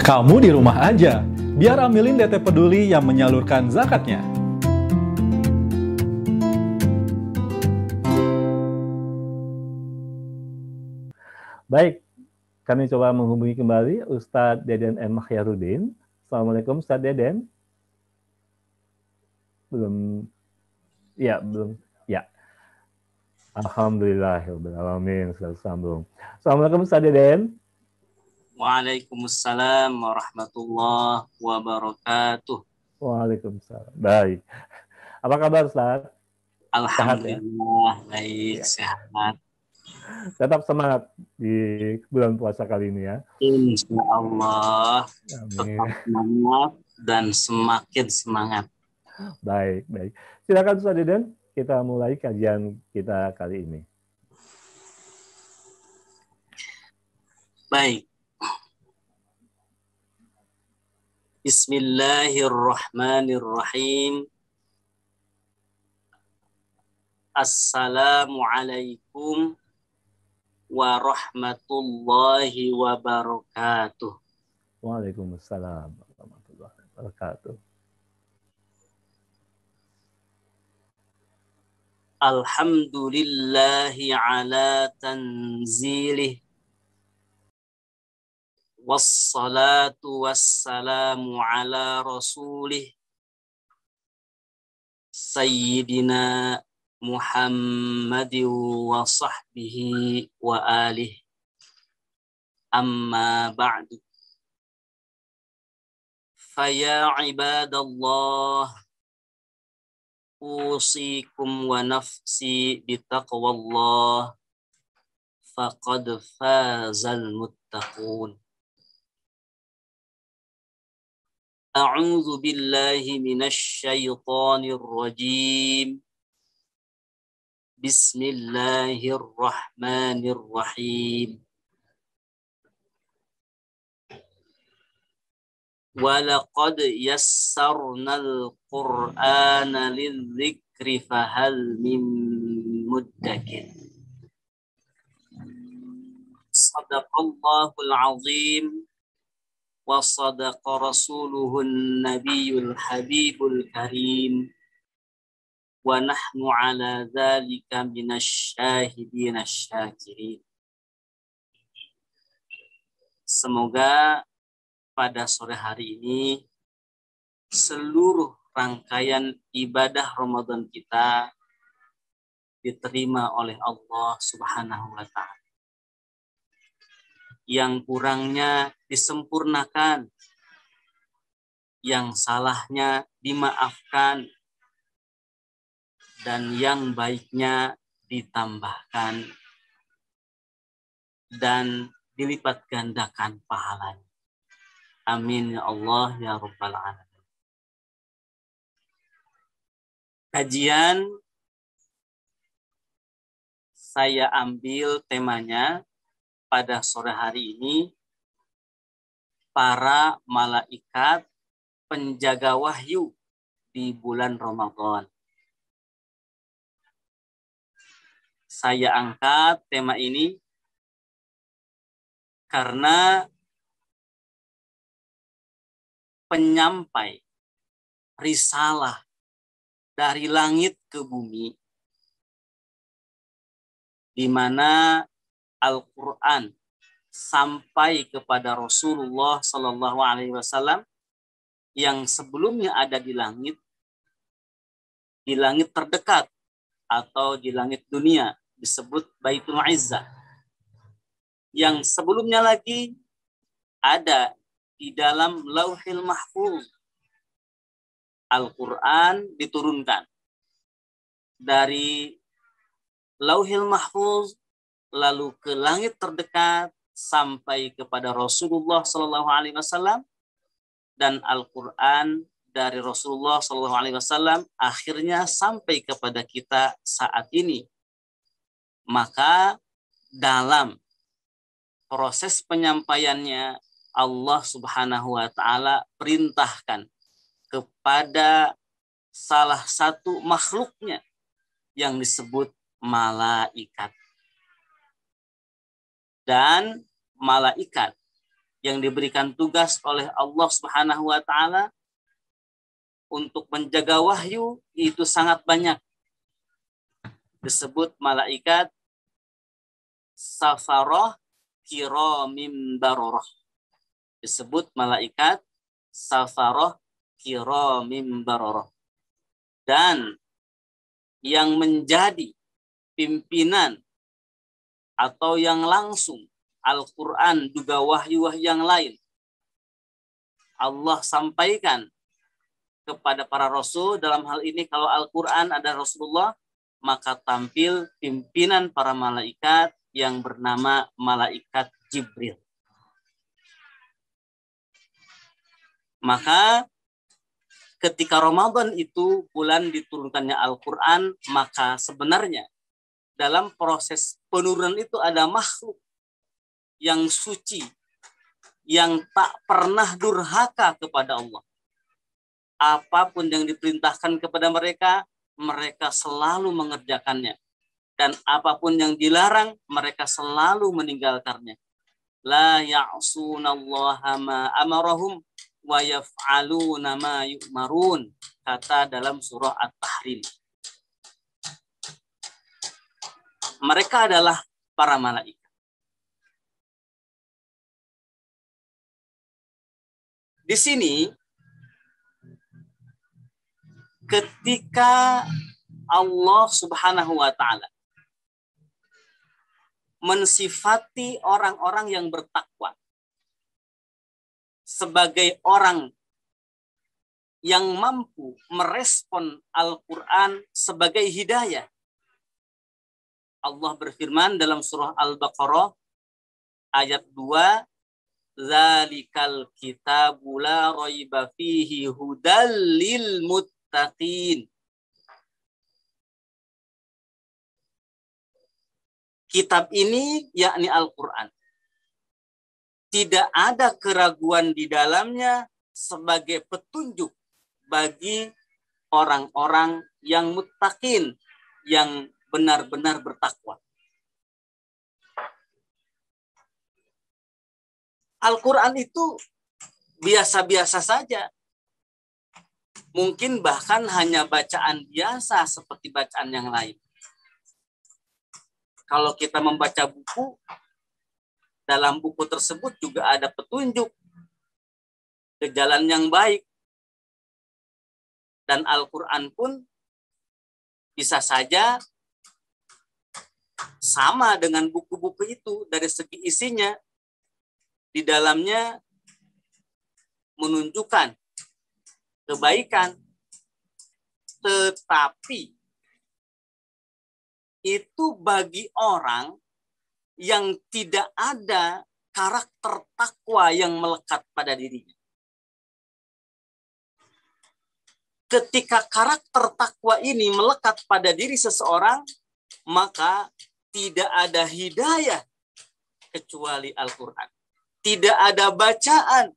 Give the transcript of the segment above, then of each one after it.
Kamu di rumah aja, biar ambilin DT Peduli yang menyalurkan zakatnya. Baik, kami coba menghubungi kembali Ustadz Deden M. Makhyarudin. Assalamualaikum Ustadz Deden. Belum, ya. Alhamdulillahirrahmanirrahim, sudah sambung. Assalamualaikum Ustadz Deden. Waalaikumsalam warahmatullahi wabarakatuh. Waalaikumsalam. Baik. Apa kabar Ustaz? Alhamdulillah, sehat, ya? Baik, ya. Sehat. Tetap semangat di bulan puasa kali ini ya. Insya Allah. Tetap semangat dan semakin semangat. Baik. Silakan Ustaz Deden, kita mulai kajian kita kali ini. Baik. Bismillahirrahmanirrahim. Assalamualaikum warahmatullahi wabarakatuh. Waalaikumsalam warahmatullahi wabarakatuh. Alhamdulillahi ala tanzilih. Wassalatu wassalamu ala rasulih Sayyidina Muhammadin wa sahbihi wa alih. Amma ba'du. Faya ibadallah, usikum wa nafsi bitaqwallah, faqad fazal muttaqun. A'udzu billahi minasy syaithanir rajim. Bismillahirrahmanirrahim. Wa laqad yassarnal Qur'ana lidzikri fahal min muddakir. Shadaqallahul azim. Wa sadaqa rasuluhun nabiyul habibul karim. Wa nahnu ala dzalika minasyahidin asyakirin. Semoga pada sore hari ini seluruh rangkaian ibadah Ramadan kita diterima oleh Allah Subhanahu wa ta'ala. Yang kurangnya disempurnakan, yang salahnya dimaafkan, dan yang baiknya ditambahkan dan dilipat gandakan pahalanya. Amin ya Allah ya Rabbal alamin. Kajian saya ambil temanya pada sore hari ini, para malaikat penjaga wahyu di bulan Ramadan. Saya angkat tema ini karena penyampai risalah dari langit ke bumi, di mana Al-Quran sampai kepada Rasulullah Sallallahu Alaihi Wasallam yang sebelumnya ada di langit terdekat atau di langit dunia disebut Baitul Izzah. Yang sebelumnya lagi ada di dalam Lauhil Mahfuz. Al-Quran diturunkan dari Lauhil Mahfuz lalu ke langit terdekat sampai kepada Rasulullah Sallallahu Alaihi Wasallam, dan Al-Quran dari Rasulullah Sallallahu Alaihi Wasallam akhirnya sampai kepada kita saat ini. Maka dalam proses penyampaiannya Allah Subhanahu wa ta'ala perintahkan kepada salah satu makhluknya yang disebut malaikat. Dan malaikat yang diberikan tugas oleh Allah Subhanahu wa taala untuk menjaga wahyu itu sangat banyak. Disebut malaikat safaroh kiramim baroroh. Disebut malaikat safaroh kiramim baroroh. Dan yang menjadi pimpinan atau yang langsung Al-Quran juga wahyu-wahyu yang lain Allah sampaikan kepada para rasul. Dalam hal ini kalau Al-Quran ada Rasulullah, maka tampil pimpinan para malaikat yang bernama malaikat Jibril. Maka ketika Ramadan itu bulan diturunkannya Al-Quran, maka sebenarnya dalam proses penurunan itu ada makhluk yang suci, yang tak pernah durhaka kepada Allah. Apapun yang diperintahkan kepada mereka, mereka selalu mengerjakannya. Dan apapun yang dilarang, mereka selalu meninggalkannya. La ya'sunallaha ma amarahum wa yaf'aluna ma yu'marun, kata dalam surah At-Tahrim. Mereka adalah para malaikat. Di sini ketika Allah Subhanahu wa taala mensifati orang-orang yang bertakwa sebagai orang yang mampu merespon Al-Quran sebagai hidayah, Allah berfirman dalam surah Al-Baqarah ayat 2, Zalikal kitabu la raiba fihi hudal lil muttaqin. Kitab ini yakni Al-Quran, tidak ada keraguan di dalamnya sebagai petunjuk bagi orang-orang yang muttaqin, yang benar-benar bertakwa. Al-Quran itu biasa-biasa saja. Mungkin bahkan hanya bacaan biasa seperti bacaan yang lain. Kalau kita membaca buku, dalam buku tersebut juga ada petunjuk ke jalan yang baik. Dan Al-Quran pun bisa saja sama dengan buku-buku itu dari segi isinya. Di dalamnya menunjukkan kebaikan, tetapi itu bagi orang yang tidak ada karakter takwa yang melekat pada dirinya. Ketika karakter takwa ini melekat pada diri seseorang, maka tidak ada hidayah kecuali Al-Quran. Tidak ada bacaan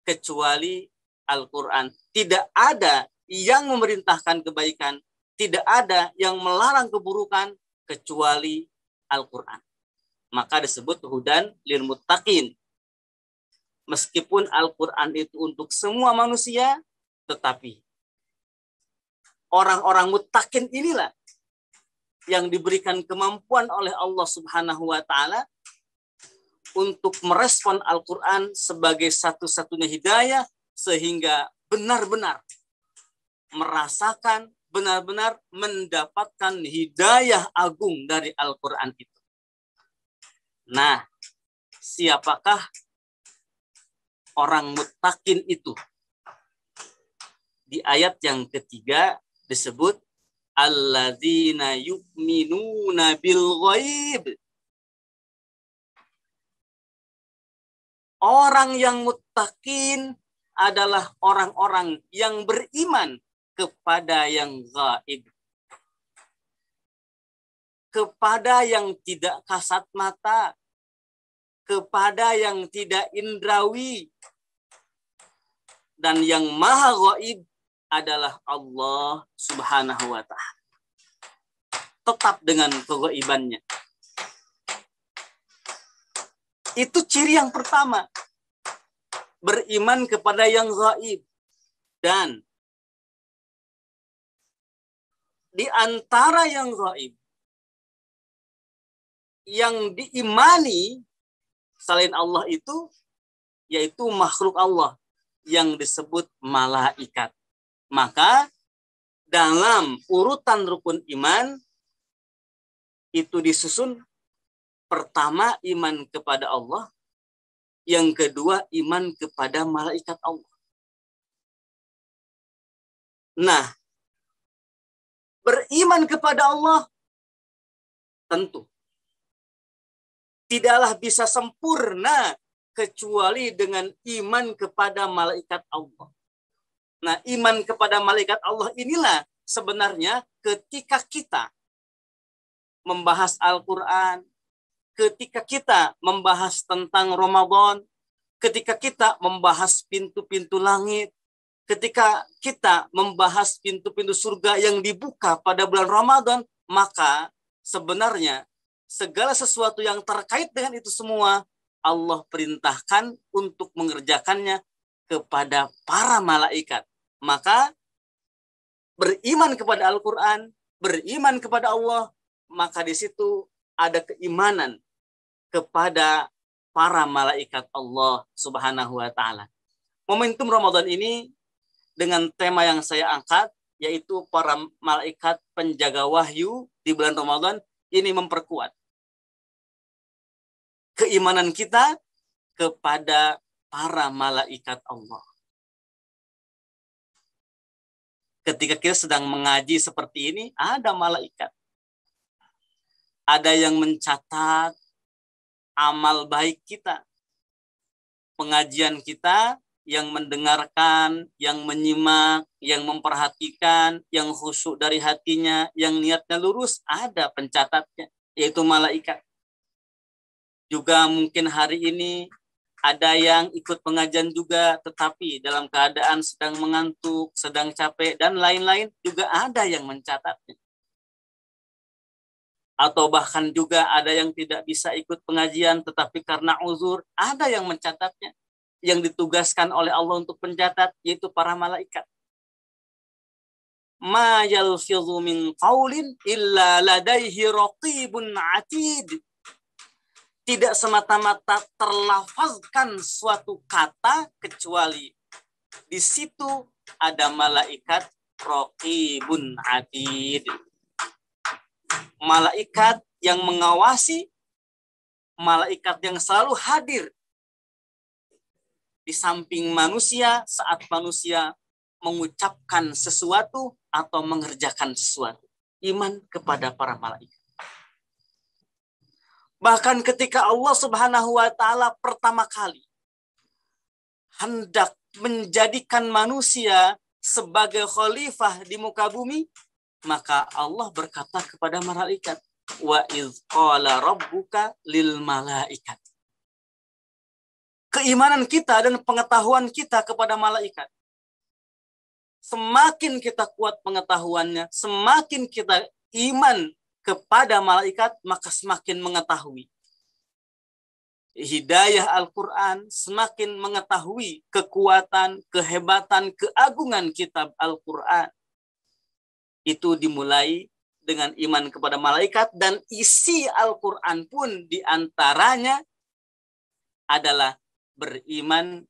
kecuali Al-Quran. Tidak ada yang memerintahkan kebaikan. Tidak ada yang melarang keburukan kecuali Al-Quran. Maka disebut hudan lil muttaqin. Meskipun Al-Quran itu untuk semua manusia, tetapi orang-orang muttaqin inilah yang diberikan kemampuan oleh Allah Subhanahu wa taala untuk merespon Al-Quran sebagai satu-satunya hidayah, sehingga benar-benar merasakan, benar-benar mendapatkan hidayah agung dari Al-Quran itu. Nah, siapakah orang muttaqin itu? Di ayat yang ketiga disebut alladzina yu'minuna bil ghaib. Orang yang muttaqin adalah orang-orang yang beriman kepada yang gaib, kepada yang tidak kasat mata, kepada yang tidak indrawi, dan yang maha gaib adalah Allah Subhanahu wa ta'ala. Tetap dengan kegaibannya. Itu ciri yang pertama. beriman kepada yang gaib. Dan di antara yang gaib yang diimani selain Allah itu, yaitu makhluk Allah yang disebut malaikat. Maka dalam urutan rukun iman itu disusun pertama iman kepada Allah, yang kedua iman kepada malaikat Allah. Nah, beriman kepada Allah tentu tidaklah bisa sempurna kecuali dengan iman kepada malaikat Allah. Nah, iman kepada malaikat Allah inilah sebenarnya ketika kita membahas Al-Quran, ketika kita membahas tentang Ramadan, ketika kita membahas pintu-pintu langit, ketika kita membahas pintu-pintu surga yang dibuka pada bulan Ramadan, maka sebenarnya segala sesuatu yang terkait dengan itu semua Allah perintahkan untuk mengerjakannya kepada para malaikat. Maka beriman kepada Al-Quran, beriman kepada Allah, maka di situ ada keimanan kepada para malaikat Allah Subhanahu wa Ta'ala. Momentum Ramadan ini dengan tema yang saya angkat, yaitu para malaikat penjaga wahyu di bulan Ramadan, ini memperkuat keimanan kita kepada para malaikat Allah. Ketika kita sedang mengaji seperti ini, ada malaikat. Ada yang mencatat amal baik kita. Pengajian kita, yang mendengarkan, yang menyimak, yang memperhatikan, yang khusyuk dari hatinya, yang niatnya lurus, ada pencatatnya, yaitu malaikat. Juga mungkin hari ini ada yang ikut pengajian juga, tetapi dalam keadaan sedang mengantuk, sedang capek, dan lain-lain, juga ada yang mencatatnya. Atau bahkan juga ada yang tidak bisa ikut pengajian, tetapi karena uzur, ada yang mencatatnya. Yang ditugaskan oleh Allah untuk mencatat, yaitu para malaikat. Ma yalfidhu min qaulin illa ladaihi raqibun atid. Tidak semata-mata terlafazkan suatu kata, kecuali di situ ada malaikat raqibun atid. Malaikat yang mengawasi, malaikat yang selalu hadir di samping manusia saat manusia mengucapkan sesuatu atau mengerjakan sesuatu. Iman kepada para malaikat. Bahkan ketika Allah Subhanahu wa Ta'ala pertama kali hendak menjadikan manusia sebagai khalifah di muka bumi, maka Allah berkata kepada malaikat, wa idz qala rabbuka lil malaikat. Keimanan kita dan pengetahuan kita kepada malaikat, semakin kita kuat pengetahuannya, semakin kita iman kepada malaikat, maka semakin mengetahui hidayah Al-Quran, semakin mengetahui kekuatan, kehebatan, keagungan kitab Al-Quran. Itu dimulai dengan iman kepada malaikat, dan isi Al-Quran pun diantaranya adalah beriman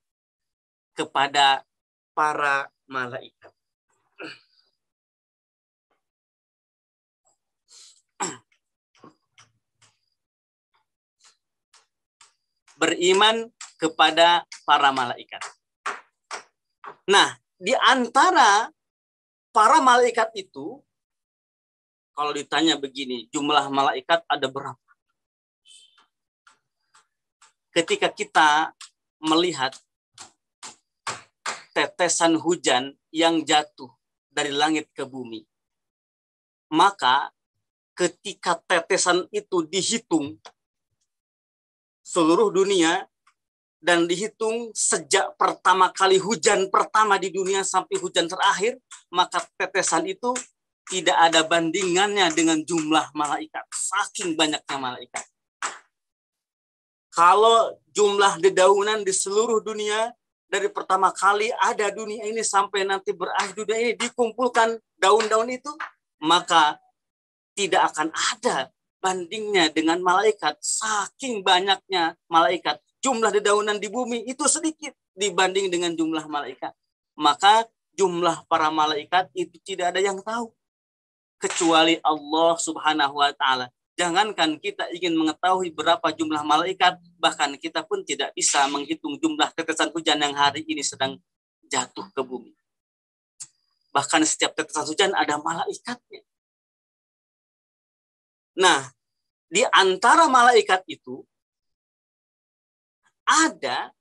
kepada para malaikat. Beriman kepada para malaikat. Nah, di antara para malaikat itu, kalau ditanya begini, jumlah malaikat ada berapa? Ketika kita melihat tetesan hujan yang jatuh dari langit ke bumi, maka ketika tetesan itu dihitung seluruh dunia dan dihitung sejak pertama kali hujan pertama di dunia sampai hujan terakhir, maka tetesan itu tidak ada bandingannya dengan jumlah malaikat. Saking banyaknya malaikat. Kalau jumlah dedaunan di seluruh dunia dari pertama kali ada dunia ini sampai nanti berakhir dunia ini, dikumpulkan daun-daun itu, maka tidak akan ada bandingnya dengan malaikat. Saking banyaknya malaikat, jumlah dedaunan di bumi itu sedikit dibanding dengan jumlah malaikat. Maka jumlah para malaikat itu tidak ada yang tahu kecuali Allah Subhanahu wa taala. Jangankan kita ingin mengetahui berapa jumlah malaikat, bahkan kita pun tidak bisa menghitung jumlah tetesan hujan yang hari ini sedang jatuh ke bumi. Bahkan setiap tetesan hujan ada malaikatnya. Nah, di antara malaikat itu ada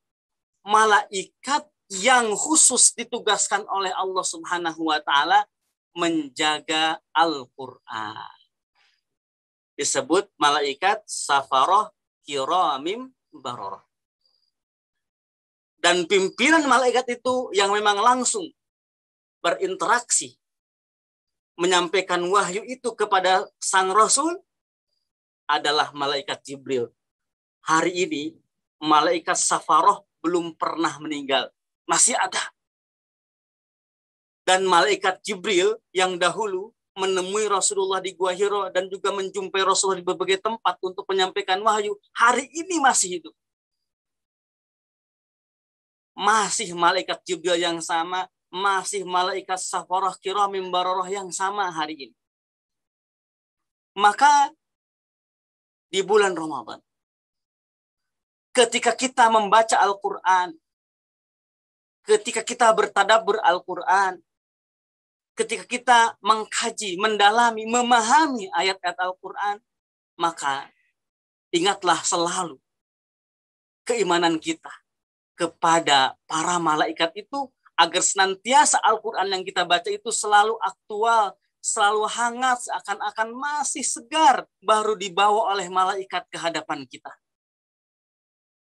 malaikat yang khusus ditugaskan oleh Allah Subhanahu wa taala menjaga Al-Qur'an. Disebut malaikat safaroh kiramim baroroh. Dan pimpinan malaikat itu yang memang langsung berinteraksi, menyampaikan wahyu itu kepada sang Rasul adalah malaikat Jibril. Hari ini malaikat safaroh belum pernah meninggal. Masih ada. Dan malaikat Jibril yang dahulu menemui Rasulullah di Gua Hiro dan juga menjumpai Rasulullah di berbagai tempat untuk menyampaikan wahyu, hari ini masih hidup. Masih malaikat Jibril yang sama, masih malaikat safarah kiramim baroroh yang sama hari ini. Maka di bulan Ramadan, ketika kita membaca Al-Quran, ketika kita bertadabbur Al-Quran, ketika kita mengkaji, mendalami, memahami ayat-ayat Al-Quran, maka ingatlah selalu keimanan kita kepada para malaikat itu, agar senantiasa Al-Quran yang kita baca itu selalu aktual, selalu hangat, seakan-akan masih segar, baru dibawa oleh malaikat ke hadapan kita.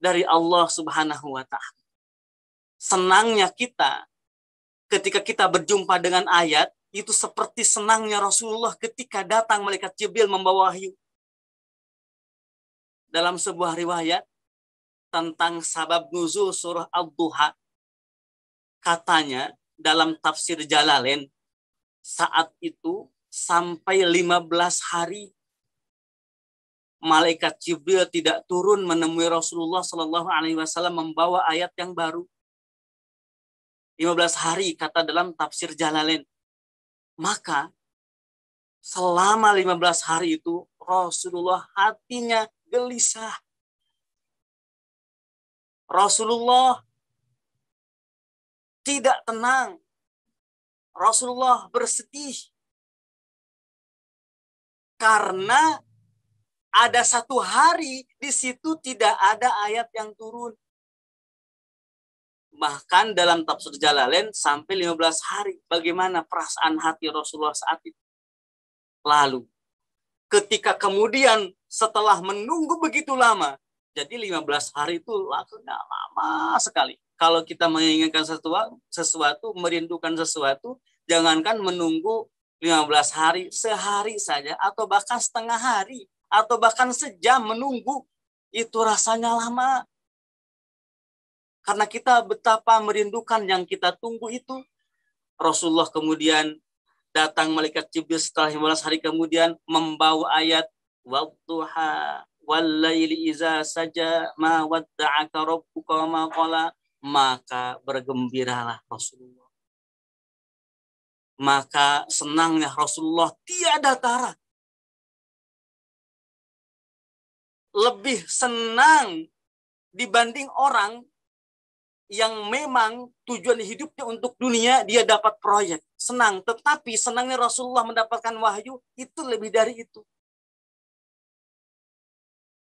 Dari Allah Subhanahu wa ta'ala. Senangnya kita ketika kita berjumpa dengan ayat, itu seperti senangnya Rasulullah ketika datang malaikat Jibril membawa wahyu. Dalam sebuah riwayat tentang sabab nuzul surah Ad-Duha, katanya dalam tafsir Jalalain, saat itu sampai 15 hari malaikat Jibril tidak turun menemui Rasulullah SAW membawa ayat yang baru. 15 hari kata dalam tafsir Jalalain. Maka selama 15 hari itu Rasulullah hatinya gelisah. Rasulullah tidak tenang. Rasulullah bersedih. Karena ada satu hari di situ tidak ada ayat yang turun. Bahkan dalam tafsir Jalalain sampai 15 hari. Bagaimana perasaan hati Rasulullah saat itu? Lalu, ketika kemudian setelah menunggu begitu lama, jadi 15 hari itu lakunya lama sekali. Kalau kita menginginkan sesuatu, merindukan sesuatu, jangankan menunggu 15 hari, sehari saja, atau bahkan setengah hari, atau bahkan sejam menunggu, itu rasanya lama. Karena kita betapa merindukan yang kita tunggu itu. Rasulullah kemudian datang malaikat Jibril setelah 15 hari kemudian membawa ayat wadduha wallaili iza saja ma wadda'aka rabbuka wa ma qala, maka bergembiralah Rasulullah. Maka senangnya Rasulullah tiada tara. Lebih senang dibanding orang yang memang tujuan hidupnya untuk dunia, dia dapat proyek. Senang. Tetapi senangnya Rasulullah mendapatkan wahyu, itu lebih dari itu.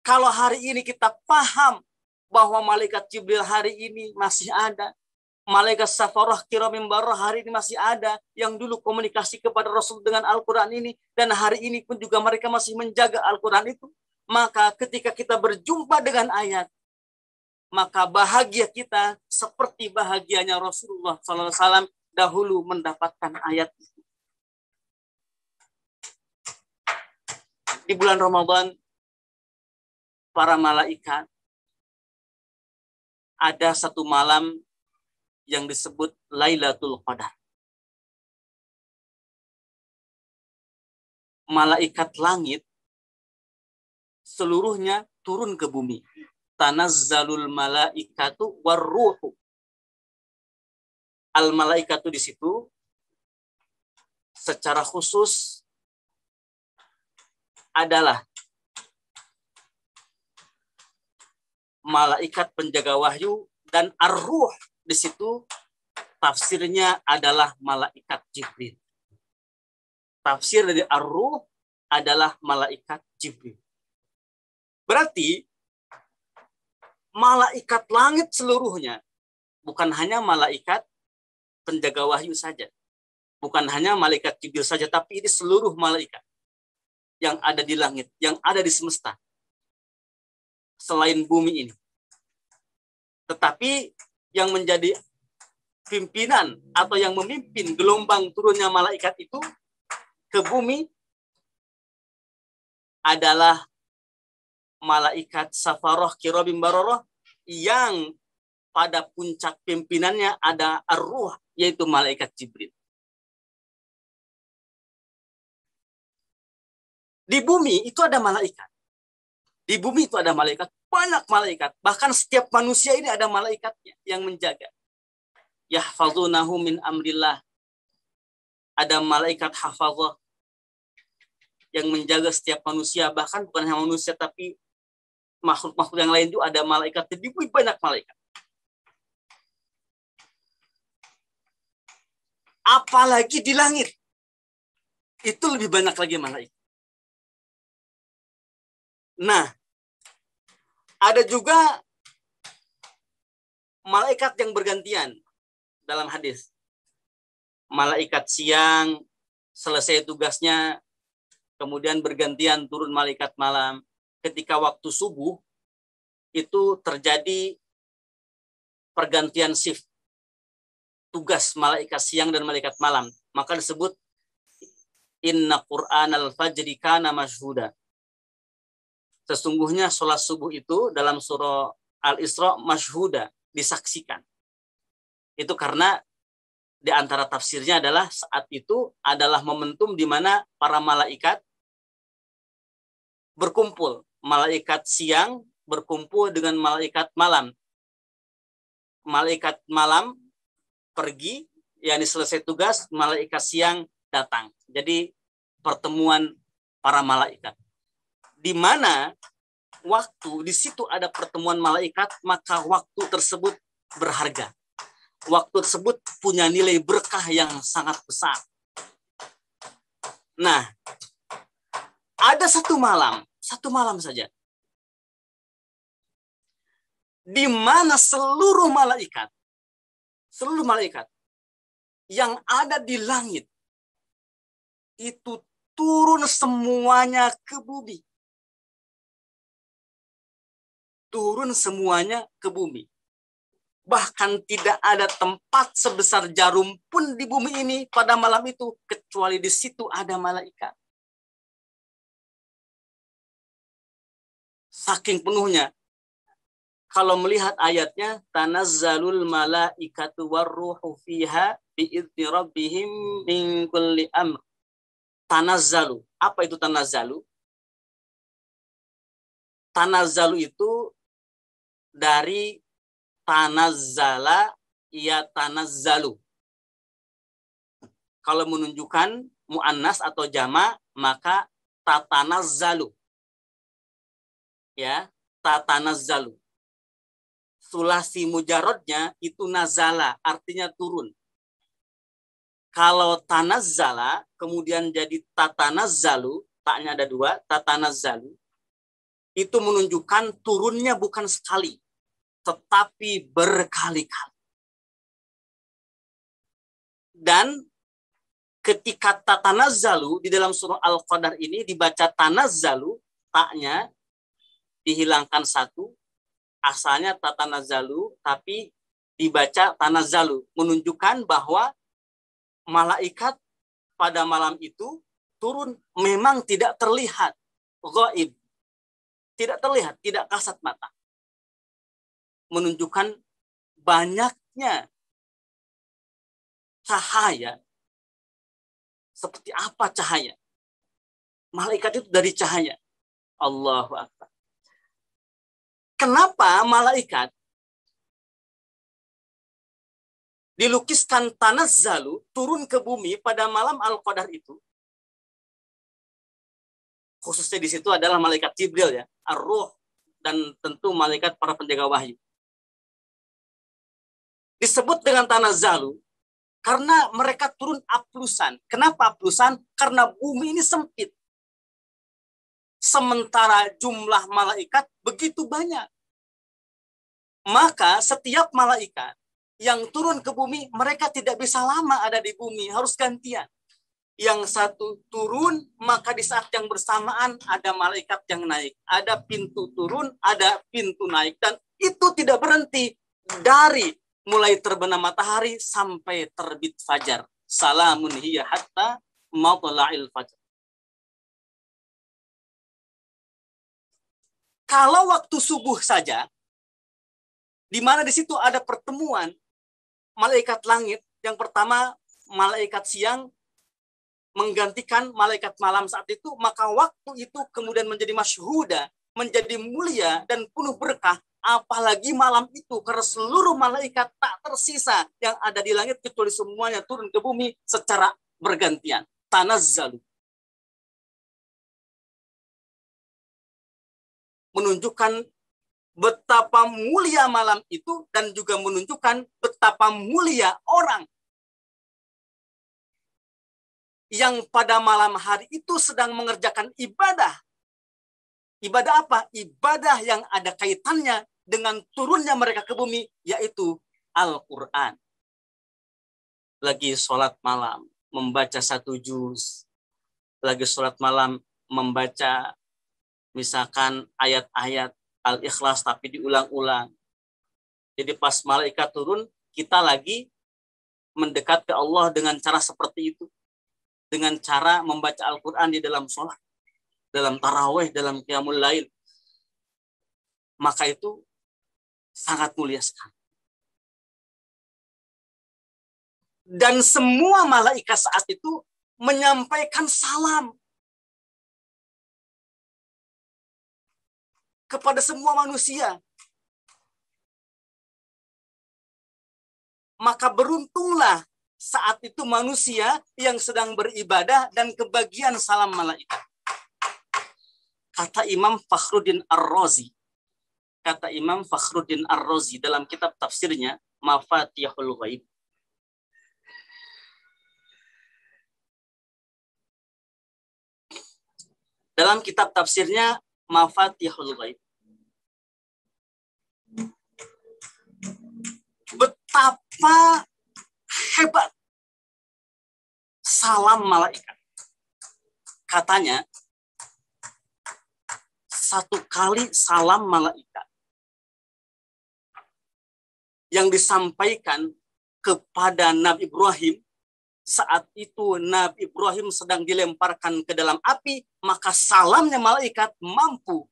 Kalau hari ini kita paham bahwa malaikat Jibril hari ini masih ada, malaikat safarah kiramim baroroh hari ini masih ada, yang dulu komunikasi kepada Rasul dengan Al-Quran ini, dan hari ini pun juga mereka masih menjaga Al-Quran itu, maka ketika kita berjumpa dengan ayat, maka bahagia kita seperti bahagianya Rasulullah SAW dahulu mendapatkan ayat itu. Di bulan Ramadan, para malaikat ada satu malam yang disebut Lailatul Qadar. Malaikat langit seluruhnya turun ke bumi. Tanazzalul malaikatu warruhu. Al malaikatu di situ secara khusus adalah malaikat penjaga wahyu, dan ar-ruh di situ tafsirnya adalah malaikat Jibril. Tafsir dari ar-ruh adalah malaikat Jibril. Berarti malaikat langit seluruhnya, bukan hanya malaikat penjaga wahyu saja, bukan hanya malaikat Jibril saja, tapi ini seluruh malaikat yang ada di langit, yang ada di semesta selain bumi ini. Tetapi yang menjadi pimpinan atau yang memimpin gelombang turunnya malaikat itu ke bumi adalah malaikat Safaroh Kirabim Baroroh, yang pada puncak pimpinannya ada ar-ruh, yaitu malaikat Jibril. Di bumi itu ada malaikat. Di bumi itu ada malaikat, banyak malaikat. Bahkan setiap manusia ini ada malaikatnya yang menjaga. Yahfazunahu min amrillah. Ada malaikat hafazah yang menjaga setiap manusia, bahkan bukan hanya manusia tapi makhluk-makhluk yang lain juga ada malaikat. Di bumi banyak malaikat. Apalagi di langit, itu lebih banyak lagi malaikat. Nah, ada juga malaikat yang bergantian dalam hadis. Malaikat siang selesai tugasnya, kemudian bergantian turun malaikat malam. Ketika waktu subuh, itu terjadi pergantian shift tugas malaikat siang dan malaikat malam. Maka disebut inna Qur'anal fajri kana mashhuda. Sesungguhnya sholat subuh itu dalam surah Al-Isra masyhuda, disaksikan. Itu karena di antara tafsirnya adalah saat itu adalah momentum di mana para malaikat berkumpul. Malaikat siang berkumpul dengan malaikat malam. Malaikat malam pergi, yakni selesai tugas, malaikat siang datang. Jadi pertemuan para malaikat. Di mana waktu di situ ada pertemuan malaikat, maka waktu tersebut berharga. Waktu tersebut punya nilai berkah yang sangat besar. Nah, ada satu malam saja, di mana seluruh malaikat yang ada di langit itu turun semuanya ke bumi. Turun semuanya ke bumi. Bahkan tidak ada tempat sebesar jarum pun di bumi ini pada malam itu, kecuali di situ ada malaikat. Saking penuhnya. Kalau melihat ayatnya, tanazzalul malaikatu warruhu fiha bi'izni rabbihim min kulli amr. Tanazzalu. Apa itu tanazzalu? Tanazzalu itu dari tanazzala ya tanazzalu. Kalau menunjukkan muannas atau jama, maka tatanazzalu. Ya, tatanazzalu. Sulasi mujarodnya itu nazala, artinya turun. Kalau tanazzala kemudian jadi tatanazzalu, taknya ada dua, tatanazzalu. Itu menunjukkan turunnya bukan sekali, tetapi berkali-kali. Dan ketika tatanazzalu di dalam surah Al-Qadar ini dibaca tanazzalu, taknya dihilangkan satu, asalnya tatanazzalu, tapi dibaca tanazzalu, menunjukkan bahwa malaikat pada malam itu turun memang tidak terlihat, ghaib. Tidak terlihat, tidak kasat mata. Menunjukkan banyaknya cahaya. Seperti apa cahaya? Malaikat itu dari cahaya. Allahu Akbar. Kenapa malaikat dilukiskan tanazzalu, turun ke bumi pada malam Al-Qadar itu? Khususnya di situ adalah malaikat Jibril ya, Ar-Ruh, dan tentu malaikat para penjaga wahyu. Disebut dengan tanazzalu karena mereka turun aplusan. Kenapa aplusan? Karena bumi ini sempit. Sementara jumlah malaikat begitu banyak. Maka setiap malaikat yang turun ke bumi, mereka tidak bisa lama ada di bumi, harus gantian. Yang satu turun, maka di saat yang bersamaan ada malaikat yang naik. Ada pintu turun, ada pintu naik. Dan itu tidak berhenti dari mulai terbenam matahari sampai terbit fajar. Salamun hiya hatta matla'il fajar. Kalau waktu subuh saja, di mana di situ ada pertemuan malaikat langit, yang pertama malaikat siang menggantikan malaikat malam saat itu, maka waktu itu kemudian menjadi masyhuda, menjadi mulia dan penuh berkah, apalagi malam itu, karena seluruh malaikat tak tersisa yang ada di langit kecuali semuanya turun ke bumi secara bergantian. Tanazzalu. Menunjukkan betapa mulia malam itu dan juga menunjukkan betapa mulia orang yang pada malam hari itu sedang mengerjakan ibadah. Ibadah apa? Ibadah yang ada kaitannya dengan turunnya mereka ke bumi, yaitu Al-Quran. Lagi sholat malam, membaca 1 juz. Lagi sholat malam, membaca misalkan ayat-ayat Al-Ikhlas tapi diulang-ulang. Jadi pas malaikat turun, kita lagi mendekat ke Allah dengan cara seperti itu. Dengan cara membaca Al-Quran di dalam sholat, dalam tarawih, dalam qiyamul lail. Maka itu sangat mulia sekali. Dan semua malaikat saat itu menyampaikan salam kepada semua manusia. Maka beruntunglah saat itu manusia yang sedang beribadah dan kebagian salam malaikat. Kata Imam Fakhruddin Ar-Razi. Kata Imam Fakhruddin Ar-Razi dalam kitab tafsirnya Mafatihul Ghaib. Dalam kitab tafsirnya Mafatihul Ghaib. Betapa hebat salam malaikat. Katanya, 1 kali salam malaikat yang disampaikan kepada Nabi Ibrahim, saat itu Nabi Ibrahim sedang dilemparkan ke dalam api, maka salamnya malaikat mampu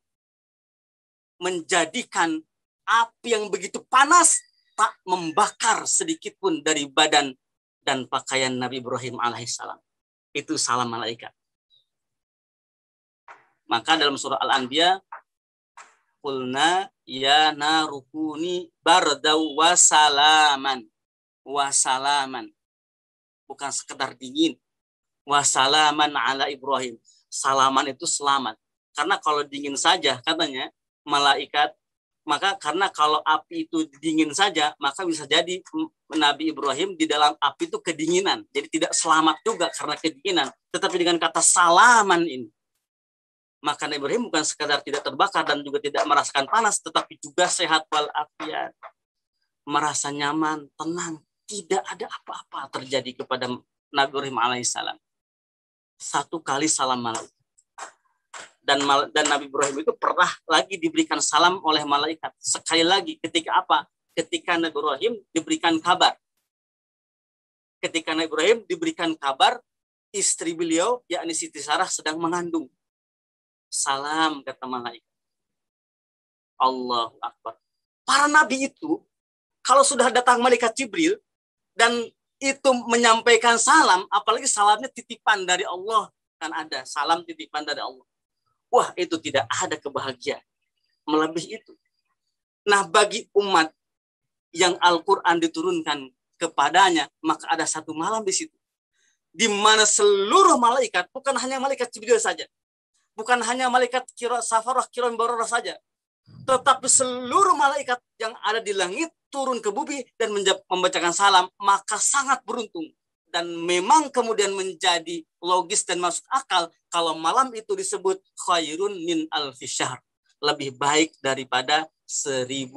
menjadikan api yang begitu panas tak membakar sedikit pun dari badan dan pakaian Nabi Ibrahim alaihissalam. Itu salam malaikat. Maka dalam surah Al-Anbiya, qulna ya narukuni bardau wasalaman. Wasalaman. Bukan sekedar dingin. Wasalaman ala Ibrahim. Salaman itu selamat. Karena kalau dingin saja katanya malaikat, maka karena kalau api itu dingin saja, maka bisa jadi Nabi Ibrahim di dalam api itu kedinginan. Jadi tidak selamat juga karena kedinginan. Tetapi dengan kata salaman ini, maka Nabi Ibrahim bukan sekadar tidak terbakar dan juga tidak merasakan panas, tetapi juga sehat walafiat. Merasa nyaman, tenang. Tidak ada apa-apa terjadi kepada Nabi Ibrahim alaihissalam. 1 kali salam malaikat. Dan Nabi Ibrahim itu pernah lagi diberikan salam oleh malaikat. Sekali lagi, ketika apa? Ketika Nabi Ibrahim diberikan kabar. Ketika Nabi Ibrahim diberikan kabar, istri beliau, yakni Siti Sarah, sedang mengandung. Salam, kata malaikat. Allahu Akbar. Para nabi itu, kalau sudah datang malaikat Jibril, dan itu menyampaikan salam, apalagi salamnya titipan dari Allah, kan ada salam titipan dari Allah. Wah, itu tidak ada kebahagiaan melebihi itu. Nah, bagi umat yang Al-Quran diturunkan kepadanya, maka ada satu malam di situ, di mana seluruh malaikat, bukan hanya malaikat Jibril saja, bukan hanya malaikat Safarah, Kiram, Bararah saja, tetapi seluruh malaikat yang ada di langit turun ke bumi dan membacakan salam, maka sangat beruntung. Dan memang kemudian menjadi logis dan masuk akal kalau malam itu disebut khairun min alfi syahr, lebih baik daripada 1000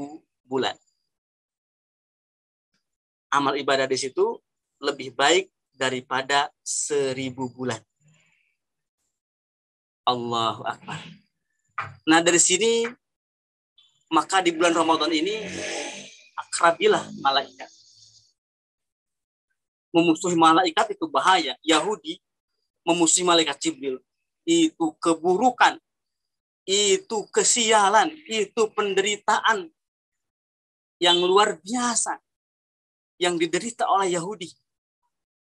bulan. Amal ibadah di situ lebih baik daripada 1000 bulan. Allahu Akbar. Nah, dari sini maka di bulan Ramadan ini akrabilah malaikat. Memusuhi malaikat itu bahaya. Yahudi memusuhi malaikat Jibril itu keburukan, itu kesialan, itu penderitaan yang luar biasa yang diderita oleh Yahudi.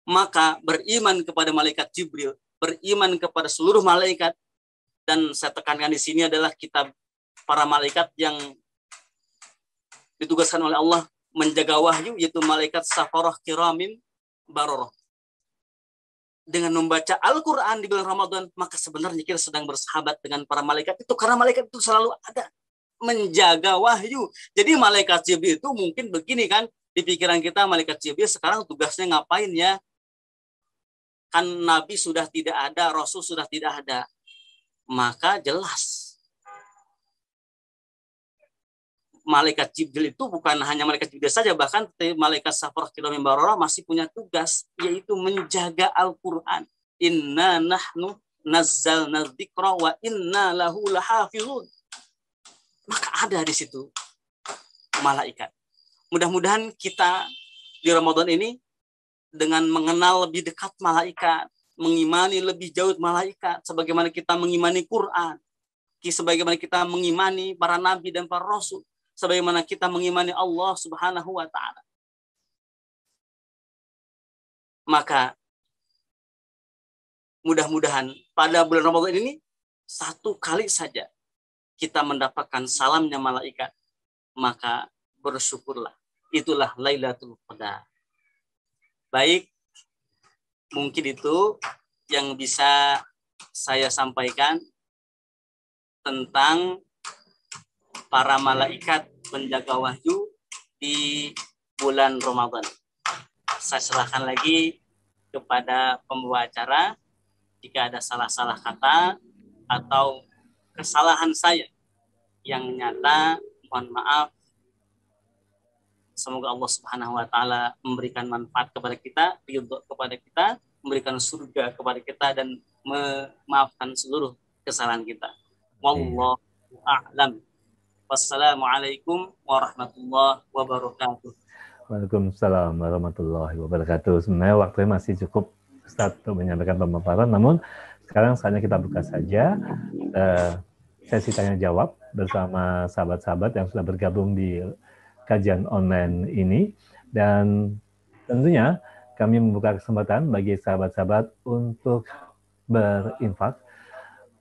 Maka beriman kepada malaikat Jibril, beriman kepada seluruh malaikat, dan saya tekankan di sini adalah kitab para malaikat yang ditugaskan oleh Allah menjaga wahyu, yaitu malaikat Safarah, Kiramin, Bararah. Dengan membaca Al-Quran di bulan Ramadan, maka sebenarnya kita sedang bersahabat dengan para malaikat itu, karena malaikat itu selalu ada menjaga wahyu. Jadi malaikat Jibril itu mungkin begini kan, di pikiran kita malaikat Jibril sekarang tugasnya ngapain ya? Kan Nabi sudah tidak ada, Rasul sudah tidak ada. Maka jelas malaikat Jibril itu bukan hanya malaikat Jibril saja, bahkan malaikat Safarah, Kiram, Bararah masih punya tugas, yaitu menjaga Al-Quran. Inna nahnu nazzalna dzikra wa inna lahu lahafizun. Maka ada di situ malaikat. Mudah-mudahan kita di Ramadan ini dengan mengenal lebih dekat malaikat, mengimani lebih jauh malaikat, sebagaimana kita mengimani Quran, sebagaimana kita mengimani para nabi dan para rasul, sebagaimana kita mengimani Allah Subhanahu wa Ta'ala. Maka mudah-mudahan pada bulan Ramadan ini satu kali saja kita mendapatkan salamnya malaikat, maka bersyukurlah. Itulah Lailatul Qadar. Baik, mungkin itu yang bisa saya sampaikan tentang para malaikat penjaga wahyu di bulan Ramadan. Saya serahkan lagi kepada pembawa acara. Jika ada salah-salah kata atau kesalahan saya yang nyata, mohon maaf. Semoga Allah Subhanahu wa Ta'ala memberikan manfaat kepada kita, ridho kepada kita, memberikan surga kepada kita, dan memaafkan seluruh kesalahan kita. Wallahu a'lam. Wassalamualaikum warahmatullahi wabarakatuh. Waalaikumsalam warahmatullahi wabarakatuh. Sebenarnya waktunya masih cukup, Ustaz, untuk menyampaikan pemaparan. Namun sekarang saatnya kita buka saja sesi tanya jawab bersama sahabat-sahabat yang sudah bergabung di kajian online ini. Dan tentunya kami membuka kesempatan bagi sahabat-sahabat untuk berinfak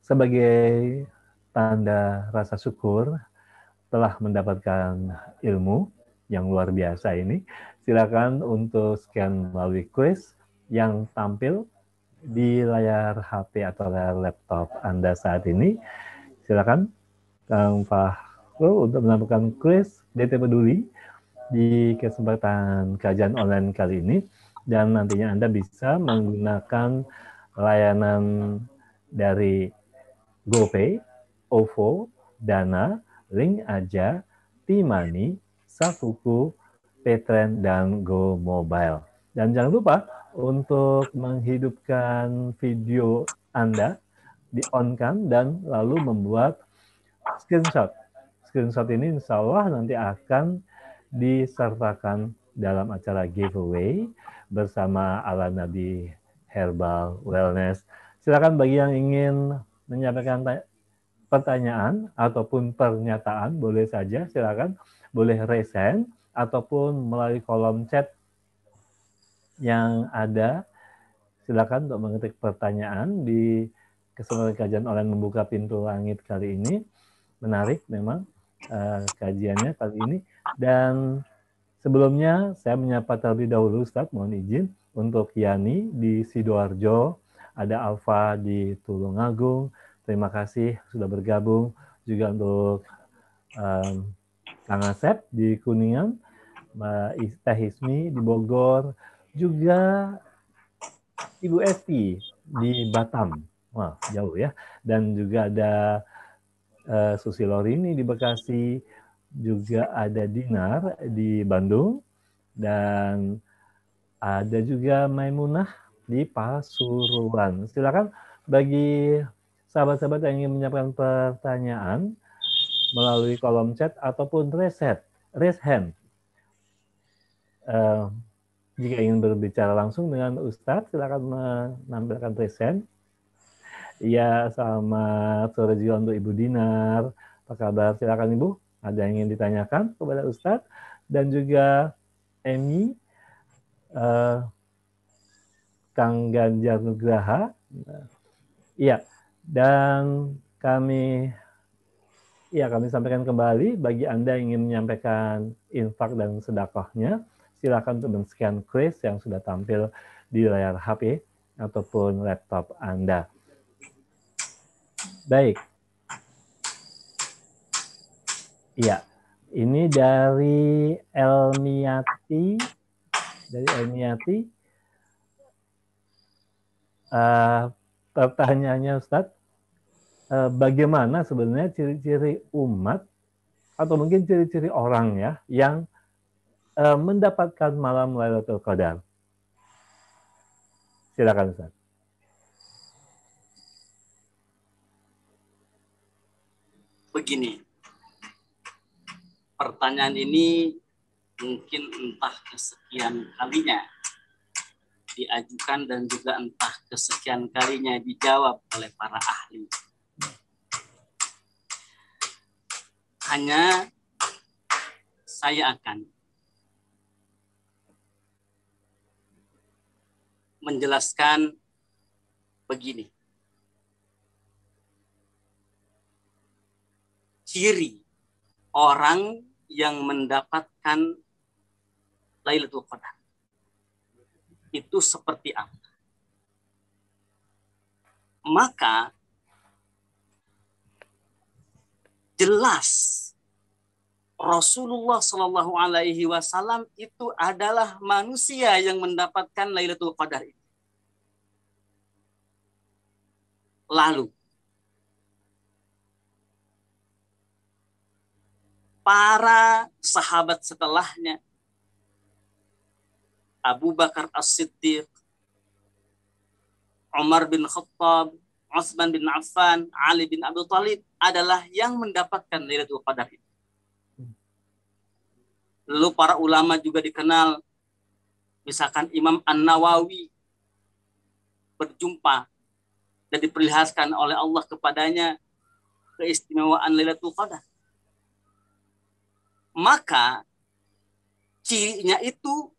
sebagai tanda rasa syukur telah mendapatkan ilmu yang luar biasa ini. Silakan untuk scan melalui kuis yang tampil di layar HP atau layar laptop Anda saat ini. Silakan Kang Fahrul untuk melakukan kuis DT Peduli di kesempatan kajian online kali ini, dan nantinya Anda bisa menggunakan layanan dari GoPay, OVO, Dana, Link Aja, T-Money, Sakuku, Paytrend, dan Go Mobile. Dan jangan lupa untuk menghidupkan video Anda, di-on-kan, dan lalu membuat screenshot. Screenshot ini insya Allah nanti akan disertakan dalam acara giveaway bersama Ala Nabi Herbal Wellness. Silakan bagi yang ingin menyampaikan pertanyaan ataupun pernyataan, boleh saja, silakan, boleh raise hand ataupun melalui kolom chat yang ada, silakan untuk mengetik pertanyaan di kesempatan kajian online membuka pintu langit kali ini. Menarik memang kajiannya kali ini. Dan sebelumnya saya menyapa terlebih dahulu Ustadz, mohon izin untuk Yani di Sidoarjo, ada Alfa di Tulungagung. Terima kasih sudah bergabung. Juga untuk Kang Asep di Kuningan, Mbak Teh Hismi di Bogor, juga Ibu Esti di Batam. Wah, jauh ya. Dan juga ada Susi Lorini di Bekasi, juga ada Dinar di Bandung, dan ada juga Maimunah di Pasuruan. Silakan bagi sahabat-sahabat yang ingin menyiapkan pertanyaan melalui kolom chat ataupun raise hand. Jika ingin berbicara langsung dengan Ustadz, silakan menampilkan raise hand. Iya, selamat sore juga untuk Ibu Dinar. Apa kabar? Silakan Ibu. Ada yang ingin ditanyakan kepada Ustadz. Dan juga Emi, Kang Ganjar Nugraha. Iya, dan kami sampaikan kembali bagi Anda yang ingin menyampaikan infak dan sedekahnya, silakan untuk men-scan QR yang sudah tampil di layar HP ataupun laptop Anda. Baik. Iya, ini dari Elmiati. Pertanyaannya Ustadz, bagaimana sebenarnya ciri-ciri umat atau mungkin ciri-ciri orang ya yang mendapatkan malam Lailatul Qadar? Silakan Ustadz. Begini, pertanyaan ini mungkin entah kesekian kalinya diajukan dan juga entah kesekian kalinya dijawab oleh para ahli. Hanya saya akan menjelaskan begini. Ciri orang yang mendapatkan Lailatul Qadar itu seperti apa? Maka jelas Rasulullah Shallallahu Alaihi Wasallam itu adalah manusia yang mendapatkan Lailatul Qadar itu. Lalu para sahabat setelahnya, Abu Bakar As-Siddiq, Umar bin Khattab, Utsman bin Affan, Ali bin Abi Thalib adalah yang mendapatkan Lailatul Qadar itu. Lalu para ulama juga dikenal, misalkan Imam An-Nawawi berjumpa dan diperlihatkan oleh Allah kepadanya keistimewaan Lailatul Qadar. Maka cirinya itu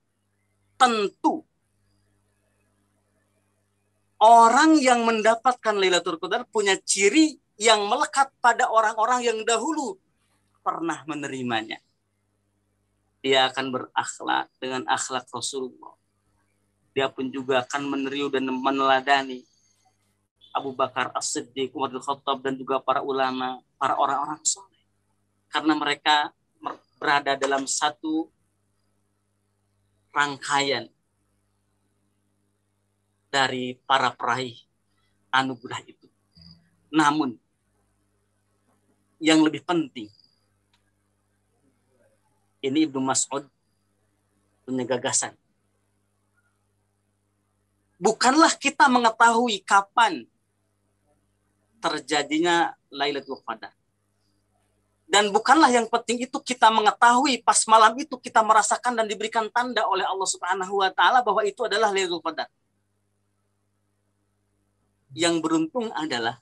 tentu orang yang mendapatkan Lailatul Qadar punya ciri yang melekat pada orang-orang yang dahulu pernah menerimanya. Dia akan berakhlak dengan akhlak Rasulullah. Dia pun juga akan meniru dan meneladani Abu Bakar As-Siddiq, Umar bin Khattab, dan juga para ulama, para orang-orang soleh. Karena mereka berada dalam satu rangkaian dari para peraih anugerah itu. Namun, yang lebih penting, ini Ibnu Mas'ud punya gagasan. Bukanlah kita mengetahui kapan terjadinya Lailatul Qadar. Dan bukanlah yang penting itu kita mengetahui pas malam itu kita merasakan dan diberikan tanda oleh Allah Subhanahu wa taala bahwa itu adalah Lailatul Qadar. Yang beruntung adalah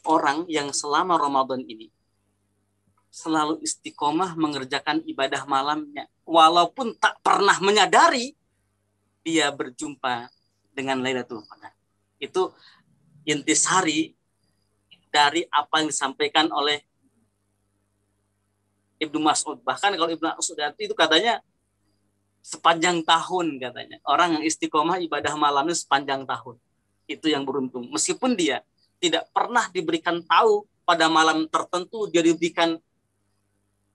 orang yang selama Ramadan ini selalu istiqomah mengerjakan ibadah malamnya walaupun tak pernah menyadari dia berjumpa dengan Lailatul Qadar. Itu intisari dari apa yang disampaikan oleh Ibnu Mas'ud. Bahkan kalau Ibnu Mas'ud itu katanya sepanjang tahun katanya. Orang yang istiqomah ibadah malamnya sepanjang tahun. Itu yang beruntung. Meskipun dia tidak pernah diberikan tahu pada malam tertentu, dia diberikan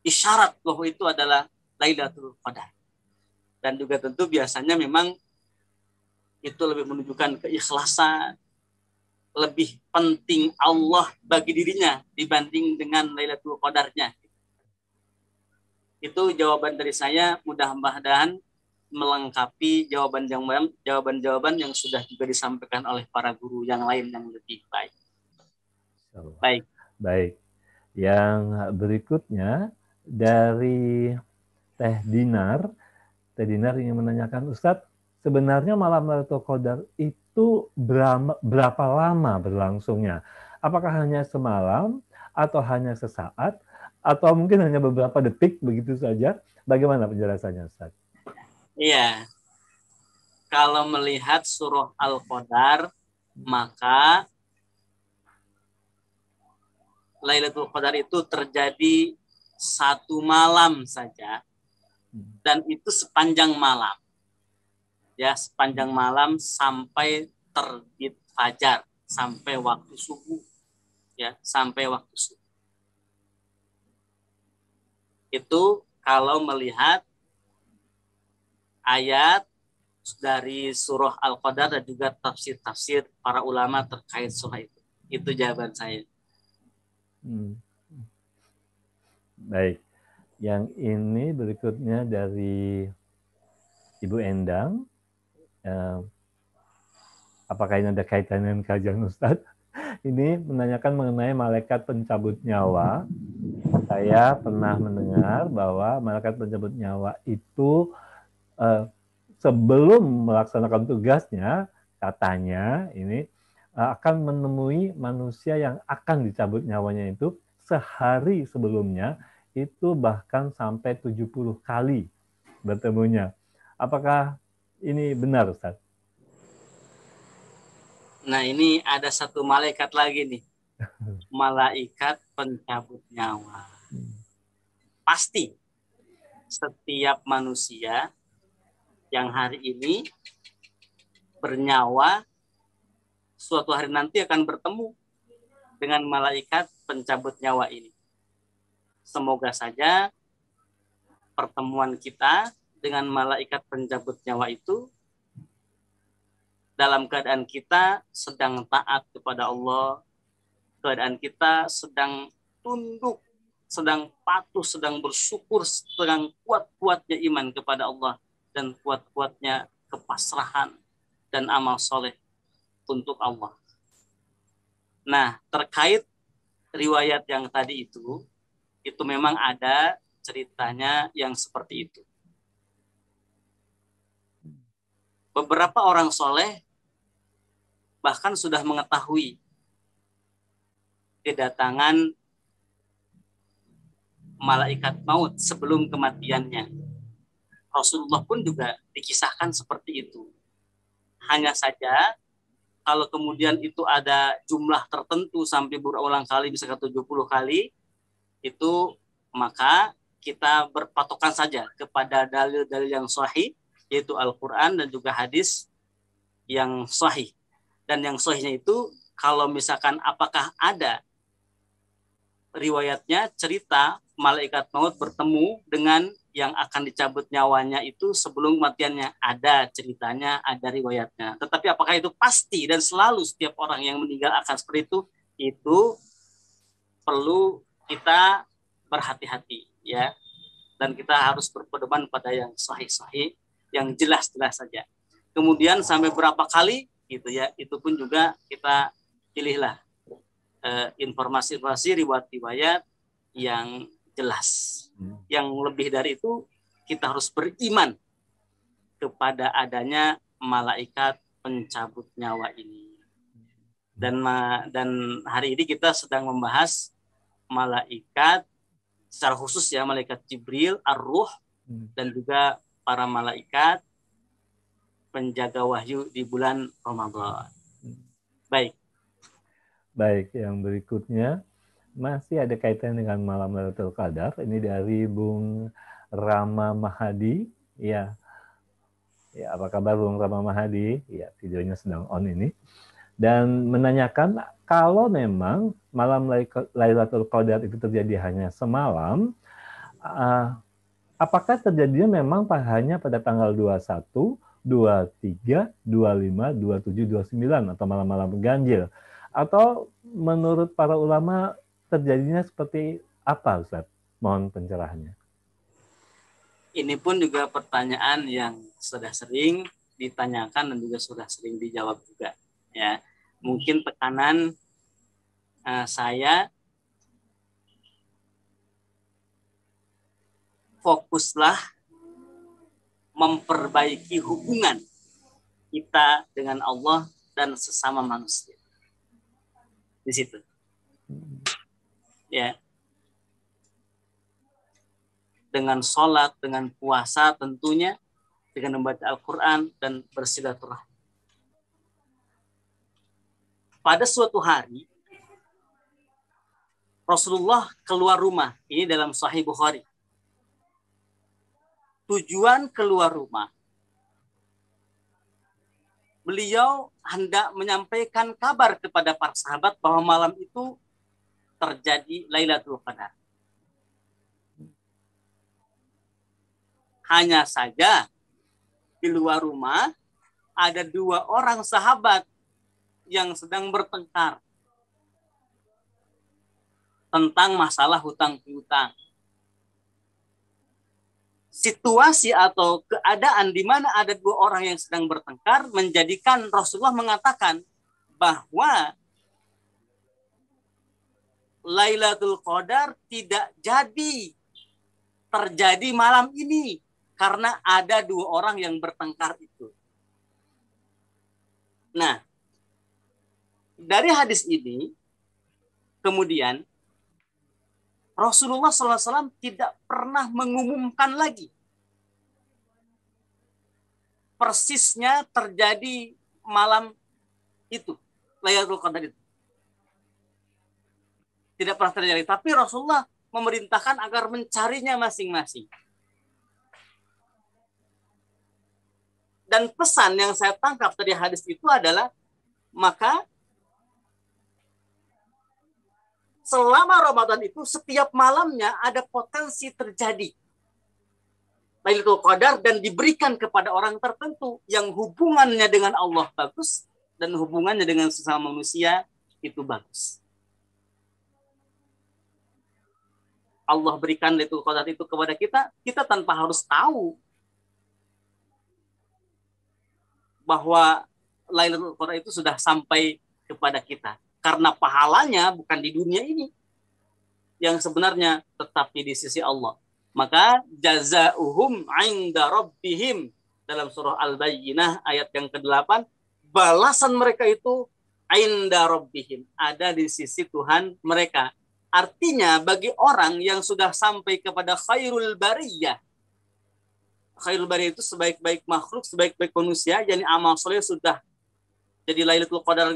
isyarat bahwa itu adalah Lailatul Qadar. Dan juga tentu biasanya memang itu lebih menunjukkan keikhlasan, lebih penting Allah bagi dirinya dibanding dengan Lailatul Qadarnya. Itu jawaban dari saya, mudah-mudahan melengkapi jawaban-jawaban yang sudah juga disampaikan oleh para guru yang lain yang lebih baik. Baik. Baik. Yang berikutnya dari Teh Dinar. Teh Dinar ingin menanyakan, Ustadz, sebenarnya malam Lailatul Qadar itu berapa lama berlangsungnya? Apakah hanya semalam atau hanya sesaat atau mungkin hanya beberapa detik begitu saja? Bagaimana penjelasannya, Ustaz? Iya. Kalau melihat surah Al-Qadar, maka Lailatul Qadar itu terjadi satu malam saja, dan itu sepanjang malam. Ya, sepanjang malam sampai terbit fajar, sampai waktu subuh. Ya, sampai waktu subuh. Itu kalau melihat ayat dari surah Al-Qadar dan juga tafsir-tafsir para ulama terkait surah itu. Itu jawaban saya. Baik. Yang ini berikutnya dari Ibu Endang. Apakah ini ada kaitannya dengan kajian Ustadz? Ini menanyakan mengenai malaikat pencabut nyawa. Saya pernah mendengar bahwa malaikat pencabut nyawa itu sebelum melaksanakan tugasnya, katanya ini akan menemui manusia yang akan dicabut nyawanya itu sehari sebelumnya, itu bahkan sampai 70 kali bertemunya. Apakah ini benar, Ustaz? Nah, ini ada satu malaikat lagi nih. Malaikat pencabut nyawa. Pasti setiap manusia yang hari ini bernyawa suatu hari nanti akan bertemu dengan malaikat pencabut nyawa ini. Semoga saja pertemuan kita dengan malaikat pencabut nyawa itu dalam keadaan kita sedang taat kepada Allah, keadaan kita sedang tunduk, sedang patuh, sedang bersyukur, sedang kuat-kuatnya iman kepada Allah dan kuat-kuatnya kepasrahan dan amal soleh untuk Allah. Nah, terkait riwayat yang tadi itu memang ada ceritanya yang seperti itu. Beberapa orang soleh bahkan sudah mengetahui kedatangan malaikat maut sebelum kematiannya. Rasulullah pun juga dikisahkan seperti itu. Hanya saja kalau kemudian itu ada jumlah tertentu sampai berulang kali, bisa ke 70 kali, itu maka kita berpatokan saja kepada dalil-dalil yang sahih, yaitu Al-Quran dan juga hadis yang sahih. Dan yang sahihnya itu kalau misalkan apakah ada riwayatnya cerita malaikat maut bertemu dengan yang akan dicabut nyawanya itu sebelum kematiannya, ada ceritanya, ada riwayatnya. Tetapi apakah itu pasti dan selalu setiap orang yang meninggal akan seperti itu perlu kita berhati-hati ya. Dan kita harus berpedoman pada yang sahih-sahih, yang jelas-jelas saja. Kemudian sampai berapa kali gitu ya, itu pun juga kita pilihlah informasi-informasi riwayat-riwayat yang jelas. Yang lebih dari itu kita harus beriman kepada adanya malaikat pencabut nyawa ini. Dan hari ini kita sedang membahas malaikat secara khusus ya, malaikat Jibril, Ar-Ruh, dan juga para malaikat penjaga wahyu di bulan Ramadan. Baik. Baik, yang berikutnya masih ada kaitan dengan malam Lailatul Qadar. Ini dari Bung Rama Mahadi. Ya, apa kabar Bung Rama Mahadi? Ya, videonya sedang on ini. Dan menanyakan kalau memang malam Lailatul Qadar itu terjadi hanya semalam, apakah terjadinya memang hanya pada tanggal 21, 23, 25, 27, 29 atau malam-malam ganjil? Atau menurut para ulama terjadinya seperti apa, Ustaz? Mohon pencerahannya. Ini pun juga pertanyaan yang sudah sering ditanyakan dan juga sudah sering dijawab juga. Ya, mungkin tekanan saya fokuslah memperbaiki hubungan kita dengan Allah dan sesama manusia. Di situ. Ya. Dengan sholat, dengan puasa tentunya, dengan membaca Al-Quran dan bersilaturahmi. Pada suatu hari, Rasulullah keluar rumah. Ini dalam Sahih Bukhari. Tujuan keluar rumah, beliau hendak menyampaikan kabar kepada para sahabat bahwa malam itu terjadi Lailatul Qadar. Hanya saja di luar rumah ada 2 orang sahabat yang sedang bertengkar tentang masalah hutang piutang. Situasi atau keadaan di mana ada 2 orang yang sedang bertengkar menjadikan Rasulullah mengatakan bahwa Lailatul Qadar tidak jadi terjadi malam ini karena ada 2 orang yang bertengkar itu. Nah, dari hadis ini kemudian Rasulullah SAW tidak pernah mengumumkan lagi persisnya terjadi malam itu, Lailatul Qadar itu. Tidak pernah terjadi, tapi Rasulullah memerintahkan agar mencarinya masing-masing. Dan pesan yang saya tangkap dari hadis itu adalah, maka selama Ramadan itu setiap malamnya ada potensi terjadi Lailatul Qadar dan diberikan kepada orang tertentu yang hubungannya dengan Allah bagus dan hubungannya dengan sesama manusia itu bagus. Allah berikan Lailatul Qadar itu kepada kita, kita tanpa harus tahu bahwa Lailatul Qadar itu sudah sampai kepada kita. Karena pahalanya bukan di dunia ini yang sebenarnya, tetapi di sisi Allah. Maka jazauhum 'inda rabbihim dalam surah Al-Bayyinah ayat yang ke-8, balasan mereka itu 'inda rabbihim, ada di sisi Tuhan mereka. Artinya bagi orang yang sudah sampai kepada khairul bariyah. Khairul bariyah itu sebaik-baik makhluk, sebaik-baik manusia, yakni amal soleh sudah jadi Lailatul Qadar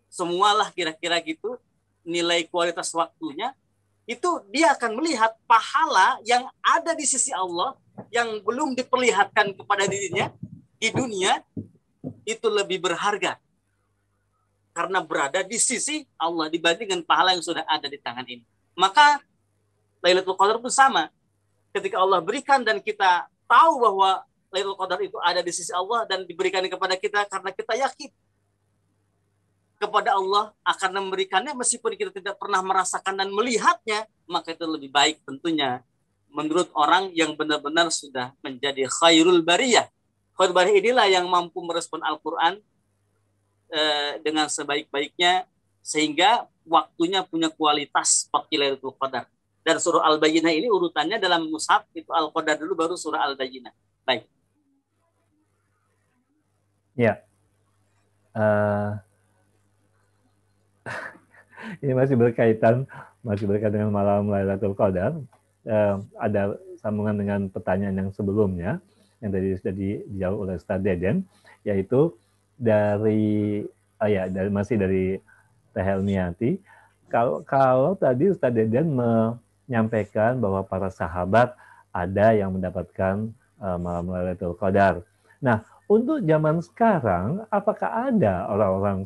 semualah kira-kira gitu, nilai kualitas waktunya, itu dia akan melihat pahala yang ada di sisi Allah yang belum diperlihatkan kepada dirinya di dunia, itu lebih berharga karena berada di sisi Allah dibandingkan pahala yang sudah ada di tangan ini. Maka Lailatul Qadar pun sama, ketika Allah berikan dan kita tahu bahwa Lailatul Qadar itu ada di sisi Allah dan diberikan kepada kita karena kita yakin kepada Allah akan memberikannya meskipun kita tidak pernah merasakan dan melihatnya, maka itu lebih baik tentunya menurut orang yang benar-benar sudah menjadi khairul bariyah. Khairul bariyah inilah yang mampu merespon Al-Quran dengan sebaik-baiknya sehingga waktunya punya kualitas seperti Lailatul Qadar. Dan surah Al-Bayyinah ini urutannya dalam mushaf itu Al-Qadar dulu baru surah Al-Bayyinah. Baik. Ya. Ini masih berkaitan dengan malam Lailatul Qadar. Ada sambungan dengan pertanyaan yang sebelumnya. yang tadi sudah dijawab oleh Ustaz Deden, yaitu masih dari Teh Helmiati. Kalau tadi Ustaz Deden menyampaikan bahwa para sahabat ada yang mendapatkan malam Lailatul Qadar. Nah, untuk zaman sekarang, apakah ada orang-orang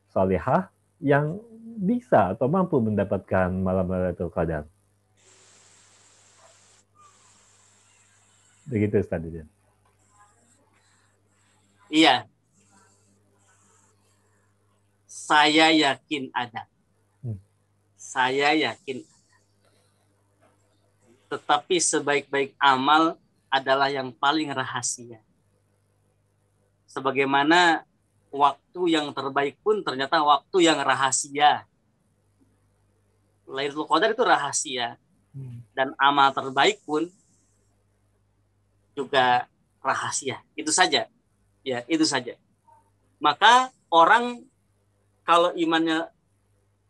solehah yang bisa atau mampu mendapatkan malam Lailatul Qadar? Begitu Ustaz Deden. Iya. Saya yakin ada. Saya yakin. Tetapi sebaik-baik amal adalah yang paling rahasia. Sebagaimana waktu yang terbaik pun ternyata waktu yang rahasia. Lailatul Qadar itu rahasia. Dan amal terbaik pun juga rahasia. Itu saja. Ya, itu saja. Maka orang kalau imannya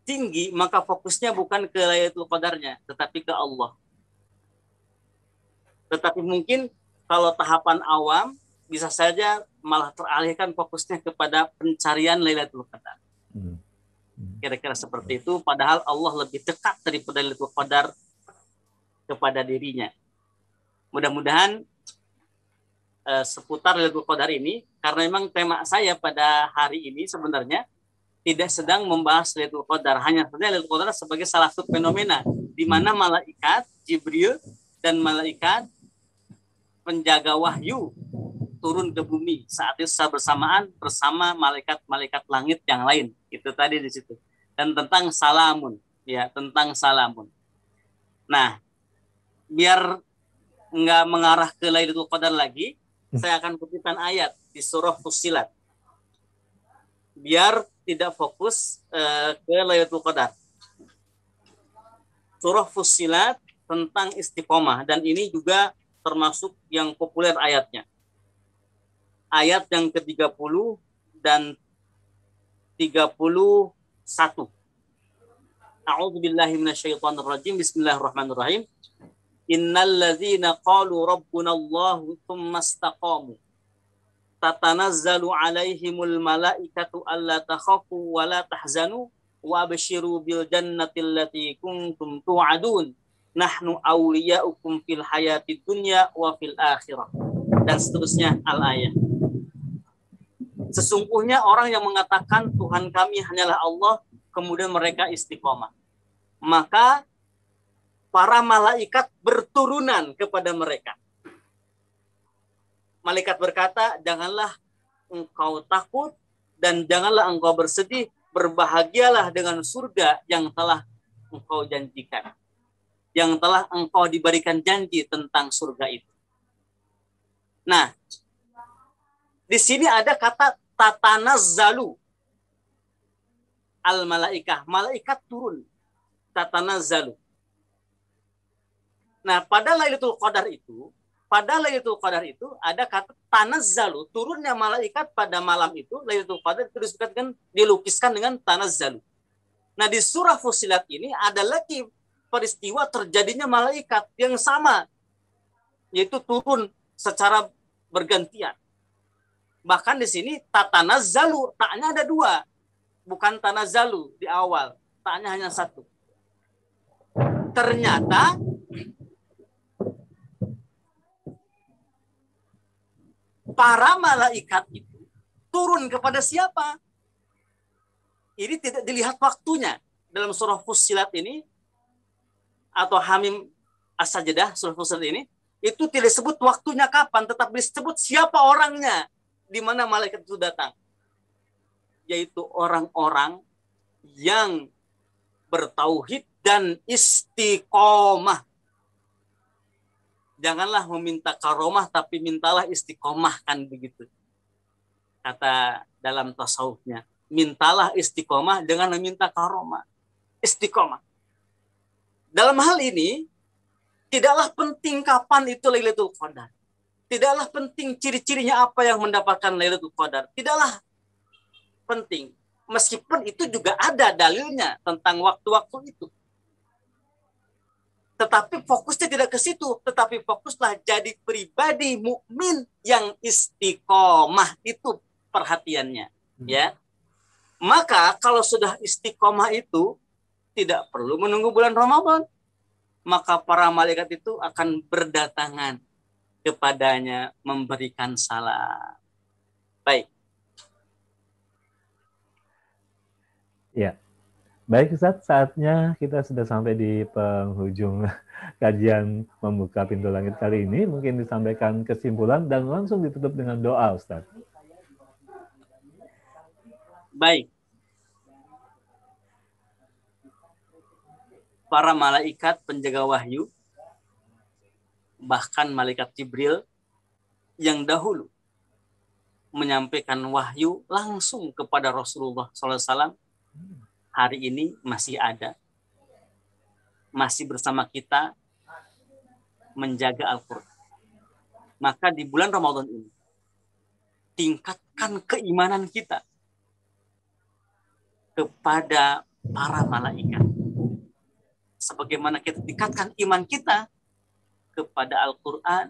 tinggi, maka fokusnya bukan ke Lailatul Qadarnya, tetapi ke Allah. Tetapi mungkin kalau tahapan awam, bisa saja malah teralihkan fokusnya kepada pencarian Lailatul Qadar. Kira-kira seperti itu, padahal Allah lebih dekat daripada Lailatul Qadar kepada dirinya. Mudah-mudahan seputar Lailatul Qadar ini, karena memang tema saya pada hari ini sebenarnya tidak sedang membahas Lailatul Qadar, hanya saja Lailatul Qadar sebagai salah satu fenomena di mana malaikat Jibril dan malaikat penjaga wahyu turun ke bumi saat itu bersamaan bersama malaikat-malaikat langit yang lain. Itu tadi di situ. Dan tentang salamun, ya, tentang salamun. Nah, biar nggak mengarah ke Lailatul Qadar lagi, saya akan kutipkan ayat di surah Fussilat. Biar tidak fokus ke Lailatul Qadar. Surah Fussilat tentang istiqomah, dan ini juga termasuk yang populer ayatnya. Ayat yang ke-30 dan 31. A'udzubillahi minasyaitonirrajim. Bismillahirrahmanirrahim. Innalladzina qalu rabbunallahu tsumma istaqamu tatanazzalu alaihimul malaikatu alla takhafu wa la tahzanu wa abshiru bil jannati allati kuntum tu'adun nahnu awliya'ukum fil hayatid dunya wa fil akhirah, dan seterusnya al-ayat. Sesungguhnya orang yang mengatakan Tuhan kami hanyalah Allah, kemudian mereka istiqomah, maka para malaikat berturunan kepada mereka. Malaikat berkata, janganlah engkau takut dan janganlah engkau bersedih, berbahagialah dengan surga yang telah engkau janjikan, yang telah engkau diberikan janji tentang surga itu. Nah, di sini ada kata tatanazzalu al-malaikah, malaikat turun, tatanazzalu. Nah, pada Lailatul Qadar itu ada kata tanazzalu, turunnya malaikat pada malam itu. Lailatul Qadar itu dilukiskan dengan tanazzalu. Nah, di surah Fussilat ini ada lagi peristiwa terjadinya malaikat yang sama, yaitu turun secara bergantian. Bahkan di sini tatanazzalu, taknya ada dua, bukan tanazzalu di awal, taknya hanya satu. Ternyata para malaikat itu turun kepada siapa? Ini tidak dilihat waktunya. Dalam surah Fussilat ini atau Hamim As-Sajdah, surah Fussilat ini, itu tidak disebut waktunya kapan, tetapi disebut siapa orangnya, di mana malaikat itu datang. Yaitu orang-orang yang bertauhid dan istiqomah. Janganlah meminta karomah, tapi mintalah istiqomah, kan begitu. Kata dalam tasawufnya, mintalah istiqomah dengan meminta karomah. Istiqomah. Dalam hal ini, tidaklah penting kapan itu Lailatul Qadar. Tidaklah penting ciri-cirinya apa yang mendapatkan Lailatul Qadar. Tidaklah penting. Meskipun itu juga ada dalilnya tentang waktu-waktu itu. Tetapi fokusnya tidak ke situ, tetapi fokuslah jadi pribadi mukmin yang istiqomah, itu perhatiannya, ya. Maka kalau sudah istiqomah itu tidak perlu menunggu bulan Ramadan, maka para malaikat itu akan berdatangan kepadanya memberikan salam. Baik. Ya. Baik Ustaz, saatnya kita sudah sampai di penghujung kajian membuka pintu langit kali ini. Mungkin disampaikan kesimpulan dan langsung ditutup dengan doa Ustaz. Baik. Para malaikat penjaga wahyu, bahkan malaikat Jibril yang dahulu menyampaikan wahyu langsung kepada Rasulullah SAW, hari ini masih ada, masih bersama kita menjaga Al-Quran. Maka di bulan Ramadan ini, tingkatkan keimanan kita kepada para malaikat. Sebagaimana kita tingkatkan iman kita kepada Al-Quran,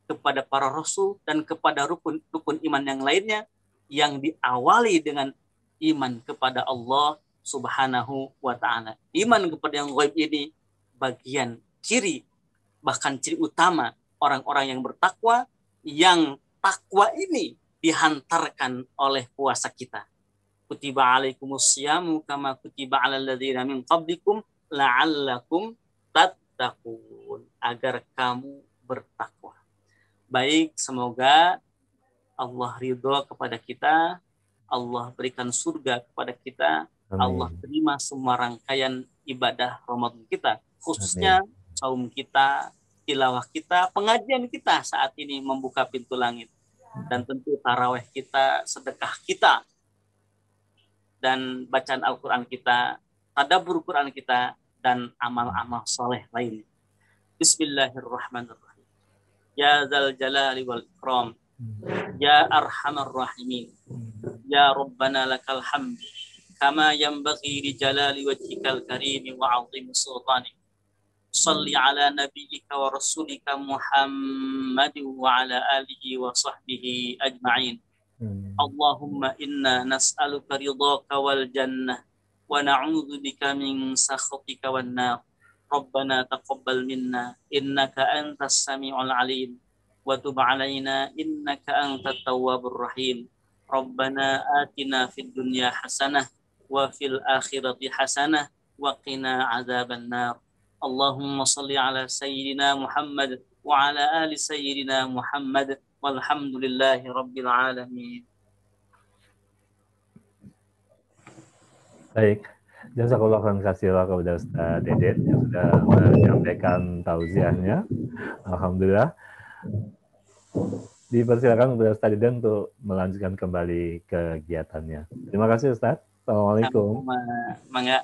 kepada para Rasul, dan kepada rukun iman yang lainnya, yang diawali dengan iman kepada Allah Subhanahu wa Ta'ala. Iman kepada yang gaib ini bagian ciri, bahkan ciri utama orang-orang yang bertakwa, yang takwa ini dihantarkan oleh puasa kita. Kutiba alaikumus syamu kama kutiba alal ladzina min qablikum la'allakum tattaqun, agar kamu bertakwa. Baik, semoga Allah ridho kepada kita, Allah berikan surga kepada kita. Amin. Allah terima semua rangkaian ibadah Ramadan kita, khususnya saum kita, tilawah kita, pengajian kita saat ini membuka pintu langit, dan tentu tarawih kita, sedekah kita, dan bacaan Al-Quran kita, tadabbur Quran kita, dan amal-amal soleh lainnya. Bismillahirrahmanirrahim. Ya Dzal Jalali wal Ikram, Ya Arhamar Rahimin, Ya Rabbana lakal hamd, kama yanbaghi li jalali wajhikal karim wa 'azimi sultanik. Shalli ala nabiyyika wa rasulika Muhammad wa ala alihi wa sahbihi ajma'in. Allahumma inna nas'aluka ridhaka wal jannah wa na'udzu bika min sakhatika wan nar. Rabbana taqabbal minna innaka antas samiul alim wa tub alaina innaka antat tawwabur rahim. Rabbana atina fid dunya hasanah wa fil akhirati hasanah wa qina adzaban nar. Allahumma shalli ala sayyidina Muhammad wa ala ali sayyidina Muhammad walhamdulillahi rabbil alamin. Baik, jazakallah khairan katsiran kepada Ustaz Dedet yang sudah menyampaikan tausiahnya. Alhamdulillah. Dipersilakan kepada Ustaz Dedet untuk melanjutkan kembali kegiatannya. Terima kasih Ustaz. Assalamualaikum. Mangga.